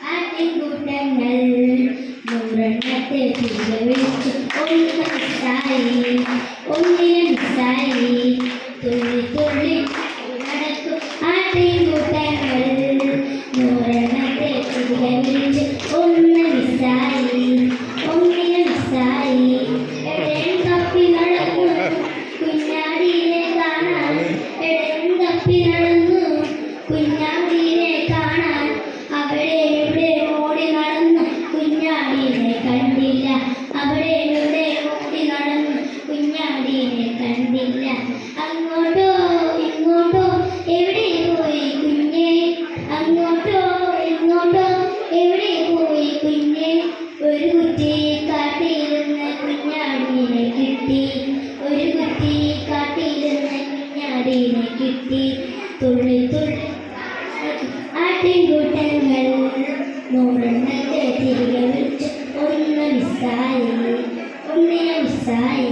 ആട്ടിൻകൂട്ടങ്ങൾ നൂറെണ്ണത്തെ തിരികെവിളിച്ചു ഒന്നിനെ മിസ്സായി തുള്ളി തുള്ളി നടക്കും ആട്ടിൻകൂട്ടങ്ങൾ നൂറെണ്ണത്തെ തിരികെവിളിച്ചു ഒന്നിനെ മിസ്സായി എടയും തപ്പി നടന്നു കുഞ്ഞാടിയെ കാണാൻ എടയും തപ്പി നടന്നു കുഞ്ഞാടിയെ കാണാൻ അവിടെ ഇവിടെ ഓടി നടന്നു കുഞ്ഞാടിയെ കണ്ടില്ല അവിടെ ഇവിടെ ഓടി നടന്നു കുഞ്ഞാടിയെ കണ്ടില്ല അങ്ങോട്ടോ ഇങ്ങോട്ടോ എവിടെ പോയി കുഞ്ഞേ അങ്ങോട്ടോ ഇങ്ങോട്ടോ എവിടെ പോയി കുഞ്ഞേ ഒരു കുറ്റി കാട്ടിയിരുന്ന് കുഞ്ഞാടിയെ കിട്ടി ഒരു കുറ്റി കാട്ടിയിരുന്ന് കുഞ്ഞാടിയെ കിട്ടി തുള്ളി തുള്ളി ആട്ടിൻകൂട്ടങ്ങൾ നൂറെണ്ണത്തെ തിരികെ വിളിച്ച് ഒന്നിനെ മിസ്സായി